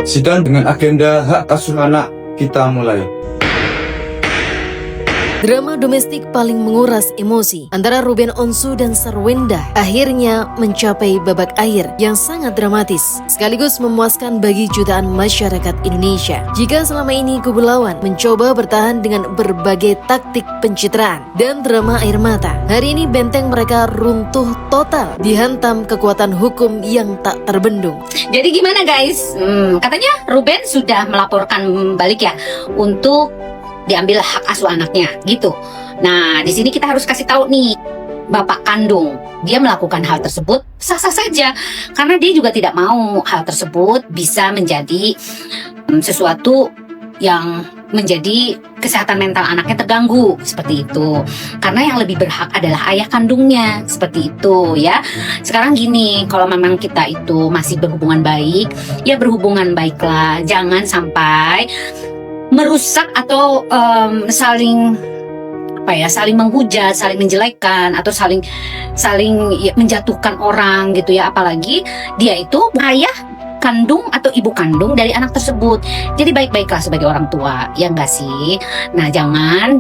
Sidang dengan agenda hak asuh anak kita mulai. Drama domestik paling menguras emosi antara Ruben Onsu dan Sarwenda akhirnya mencapai babak akhir yang sangat dramatis, sekaligus memuaskan bagi jutaan masyarakat Indonesia. Jika selama ini kubu lawan mencoba bertahan dengan berbagai taktik pencitraan dan drama air mata, hari ini benteng mereka runtuh total, dihantam kekuatan hukum yang tak terbendung. Jadi gimana guys? Katanya Ruben sudah melaporkan balik ya untuk diambil hak asuh anaknya gitu. Nah, di sini kita harus kasih tahu nih, bapak kandung dia melakukan hal tersebut sah-sah saja, karena dia juga tidak mau hal tersebut bisa menjadi sesuatu yang menjadi kesehatan mental anaknya terganggu seperti itu. Karena yang lebih berhak adalah ayah kandungnya seperti itu ya. Sekarang gini, kalau memang kita itu masih berhubungan baik, ya berhubungan baiklah, jangan sampai merusak atau saling menghujat, saling menjelekkan atau saling ya, menjatuhkan orang gitu ya. Apalagi dia itu ayah kandung atau ibu kandung dari anak tersebut. Jadi baik-baiklah sebagai orang tua, ya enggak sih? Nah, jangan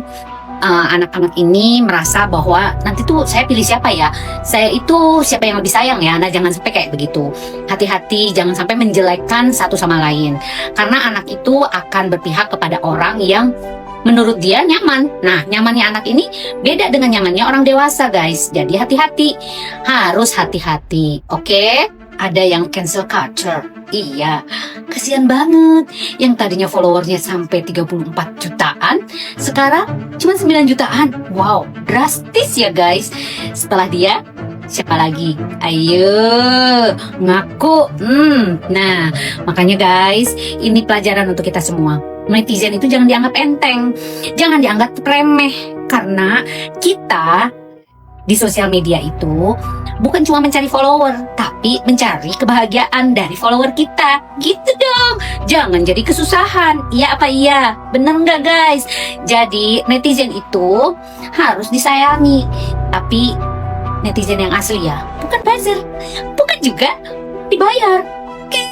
anak-anak ini merasa bahwa nanti tuh saya pilih siapa ya, saya itu siapa yang lebih sayang ya. Nah, jangan sampai kayak begitu. Hati-hati, jangan sampai menjelekkan satu sama lain, karena anak itu akan berpihak kepada orang yang menurut dia nyaman. Nah, nyamannya anak ini beda dengan nyamannya orang dewasa guys. Jadi hati-hati, harus hati-hati, oke? Ada yang cancel culture. Iya, kasihan banget. Yang tadinya followernya sampai 34 jutaan, sekarang cuma 9 jutaan. Wow, drastis ya guys. Setelah dia, siapa lagi? Ayo, ngaku. Nah, makanya guys, ini pelajaran untuk kita semua. Netizen itu jangan dianggap enteng, jangan dianggap remeh, karena kita di sosial media itu bukan cuma mencari follower, tapi mencari kebahagiaan dari follower kita. Gitu dong. Jangan jadi kesusahan. Iya apa iya? Bener nggak guys? Jadi netizen itu harus disayangi, tapi netizen yang asli ya, bukan buzzer, bukan juga dibayar. Oke.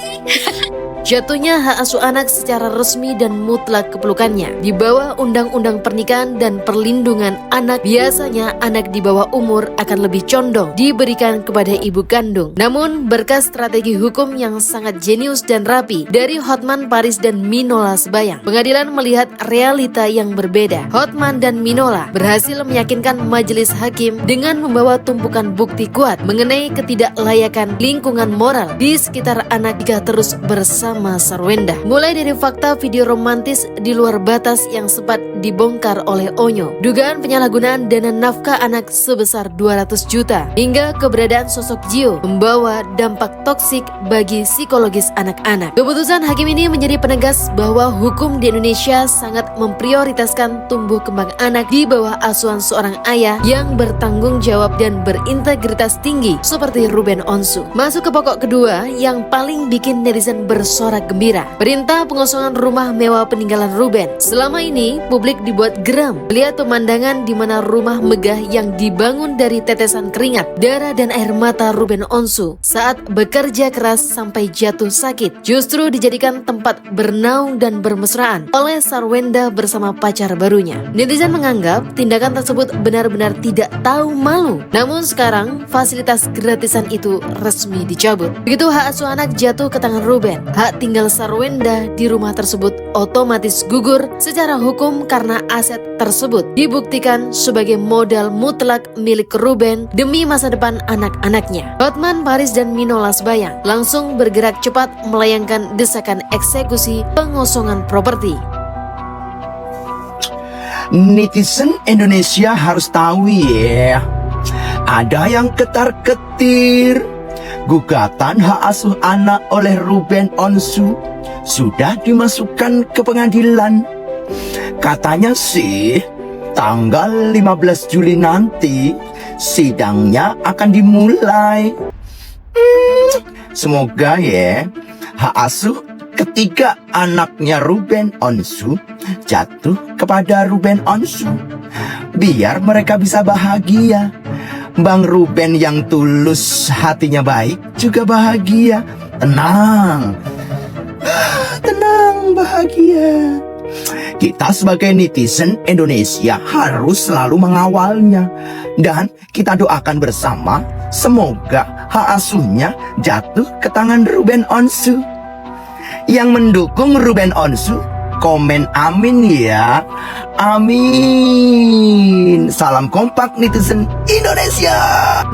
Jatuhnya hak asuh anak secara resmi dan mutlak kepelukannya di bawah Undang-Undang Pernikahan dan Perlindungan Anak. Biasanya anak di bawah umur akan lebih condong diberikan kepada ibu kandung. Namun berkat strategi hukum yang sangat jenius dan rapi dari Hotman Paris dan Minola Sebayang, pengadilan melihat realita yang berbeda. Hotman dan Minola berhasil meyakinkan majelis hakim dengan membawa tumpukan bukti kuat mengenai ketidaklayakan lingkungan moral di sekitar anak jika terus bersama Sarwenda. Mulai dari fakta video romantis di luar batas yang sempat dibongkar oleh Onyo, dugaan penyalahgunaan dana nafkah anak sebesar 200 juta, hingga keberadaan sosok Gio membawa dampak toksik bagi psikologis anak-anak. Keputusan hakim ini menjadi penegas bahwa hukum di Indonesia sangat memprioritaskan tumbuh kembang anak di bawah asuhan seorang ayah yang bertanggung jawab dan berintegritas tinggi seperti Ruben Onsu. Masuk ke pokok kedua yang paling bikin netizen bersorak gembira. Perintah pengosongan rumah mewah peninggalan Ruben. Selama ini publik dibuat geram melihat pemandangan di mana rumah megah yang dibangun dari tetesan keringat, darah dan air mata Ruben Onsu saat bekerja keras sampai jatuh sakit justru dijadikan tempat bernaung dan bermesraan oleh Sarwenda bersama pacar barunya. Netizen menganggap tindakan tersebut benar-benar tidak tahu malu. Namun sekarang fasilitas gratisan itu resmi dicabut. Begitu hak asuh anak jatuh ke tangan Ruben, hak tinggal Sarwenda di rumah tersebut otomatis gugur secara hukum karena aset tersebut dibuktikan sebagai modal mutlak milik Ruben demi masa depan anak-anaknya. Hotman Paris dan Minola Sebayang langsung bergerak cepat melayangkan desakan eksekusi pengosongan properti. Netizen Indonesia harus tahu ya, ada yang ketar-ketir. Gugatan hak asuh anak oleh Ruben Onsu sudah dimasukkan ke pengadilan. Katanya sih tanggal 15 Juli nanti sidangnya akan dimulai. Semoga ya hak asuh ketiga anaknya Ruben Onsu jatuh kepada Ruben Onsu, biar mereka bisa bahagia. Bang Ruben yang tulus hatinya baik juga bahagia. Tenang. bahagia. Kita sebagai netizen Indonesia harus selalu mengawalnya. Dan kita doakan bersama, semoga hak asuhnya jatuh ke tangan Ruben Onsu. Yang mendukung Ruben Onsu, komen amin ya. Amin. Salam kompak netizen Indonesia.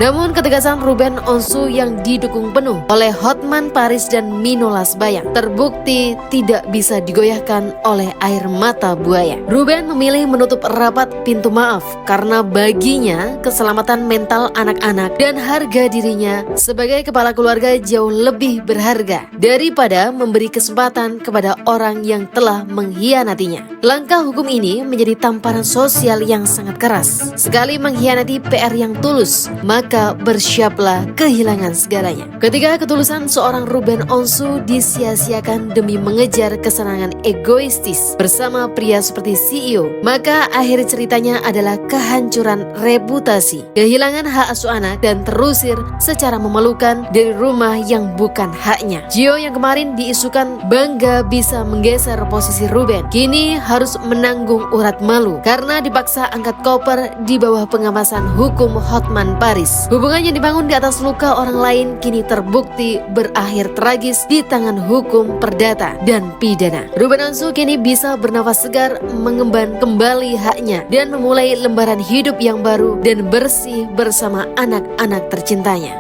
Namun ketegasan Ruben Onsu yang didukung penuh oleh Hotman Paris dan Mino Lasbayang terbukti tidak bisa digoyahkan oleh air mata buaya. Ruben memilih menutup rapat pintu maaf karena baginya keselamatan mental anak-anak dan harga dirinya sebagai kepala keluarga jauh lebih berharga daripada memberi kesempatan kepada orang yang telah mengkhianatinya. Langkah hukum ini menjadi tamparan sosial yang sangat keras. Sekali mengkhianati PR yang tulus, maka bersiaplah kehilangan segalanya. Ketika ketulusan seorang Ruben Onsu disia-siakan demi mengejar kesenangan egoistis bersama pria seperti CEO, maka akhir ceritanya adalah kehancuran reputasi, kehilangan hak asuh anak, dan terusir secara memalukan dari rumah yang bukan haknya. Gio yang kemarin diisukan bangga bisa menggeser posisi Ruben, kini harus menanggung urat malu karena dipaksa angkat koper di bawah pengawasan hukum Hotman Paris. Hubungan yang dibangun di atas luka orang lain kini terbukti berakhir tragis di tangan hukum perdata dan pidana. Ruben Onsu kini bisa bernafas segar, mengemban kembali haknya dan memulai lembaran hidup yang baru dan bersih bersama anak-anak tercintanya.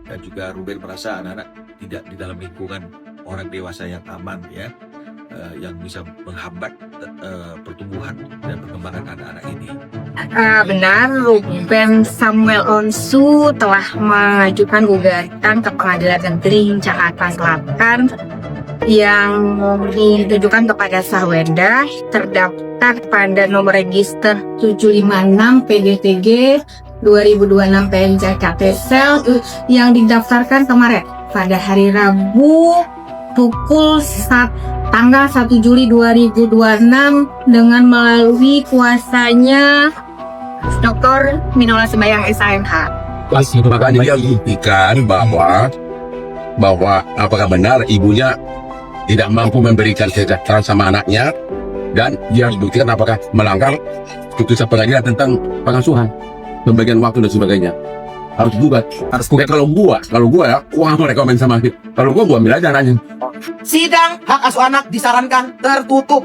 Dan juga Ruben merasa anak-anak tidak di dalam lingkungan orang dewasa yang aman ya, yang bisa menghambat pertumbuhan dan perkembangan anak-anak ini. Benar, Ruben Samuel Onsu telah mengajukan gugatan ke Pengadilan Negeri Jakarta Selatan yang ditujukan kepada Sahwenda, terdaftar pada nomor register 756 PDTG 2026 PNJKTsel yang didaftarkan kemarin pada hari Rabu pukul tanggal 1 Juli 2026 dengan melalui kuasanya Dr. Mino Lasbayang SAMH. Makanya dia buktikan bahwa apakah benar ibunya tidak mampu memberikan kesejahteraan sama anaknya, dan dia harus buktikan apakah melanggar putusan pengadilan tentang pengasuhan, pembagian waktu dan sebagainya. Harus gugat. Kalau gua ya, wah mereka main sama aku. Kalau gua ambil aja anaknya. Sidang hak asuh anak disarankan tertutup.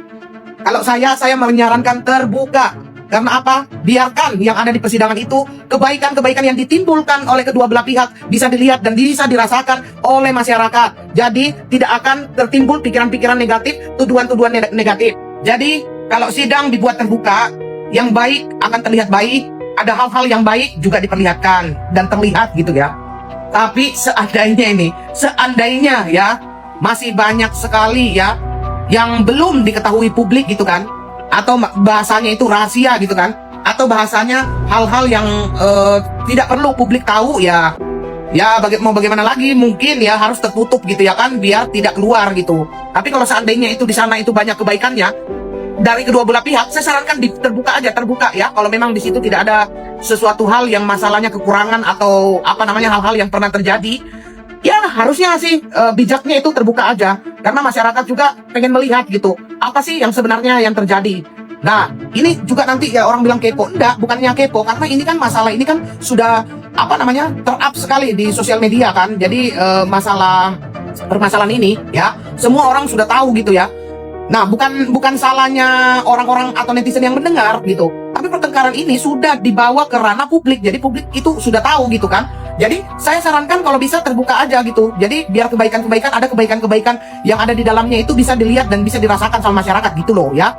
Kalau saya menyarankan terbuka. Karena apa? Biarkan yang ada di persidangan itu kebaikan-kebaikan yang ditimbulkan oleh kedua belah pihak bisa dilihat dan bisa dirasakan oleh masyarakat. Jadi tidak akan tertimbul pikiran-pikiran negatif, tuduhan-tuduhan negatif. Jadi kalau sidang dibuat terbuka, yang baik akan terlihat baik, ada hal-hal yang baik juga diperlihatkan dan terlihat gitu ya. Tapi seandainya ya, masih banyak sekali ya yang belum diketahui publik gitu kan, atau bahasanya itu rahasia gitu kan, atau bahasanya hal-hal yang tidak perlu publik tahu ya. Mau bagaimana lagi, mungkin ya harus tertutup gitu ya kan, biar tidak keluar gitu. Tapi kalau seandainya itu di sana itu banyak kebaikannya dari kedua belah pihak, saya sarankan terbuka ya. Kalau memang di situ tidak ada sesuatu hal yang masalahnya kekurangan atau hal-hal yang pernah terjadi, ya harusnya sih bijaknya itu terbuka aja, karena masyarakat juga pengen melihat gitu apa sih yang sebenarnya yang terjadi. Nah ini juga nanti ya orang bilang kepo, enggak, bukannya kepo, karena ini kan masalah ini kan sudah ter-up sekali di sosial media kan. Jadi permasalahan ini ya semua orang sudah tahu gitu ya. Nah, bukan salahnya orang-orang atau netizen yang mendengar gitu. Tapi pertengkaran ini sudah dibawa ke ranah publik. Jadi publik itu sudah tahu gitu kan. Jadi saya sarankan kalau bisa terbuka aja gitu. Jadi biar ada kebaikan-kebaikan yang ada di dalamnya itu bisa dilihat dan bisa dirasakan sama masyarakat gitu loh ya.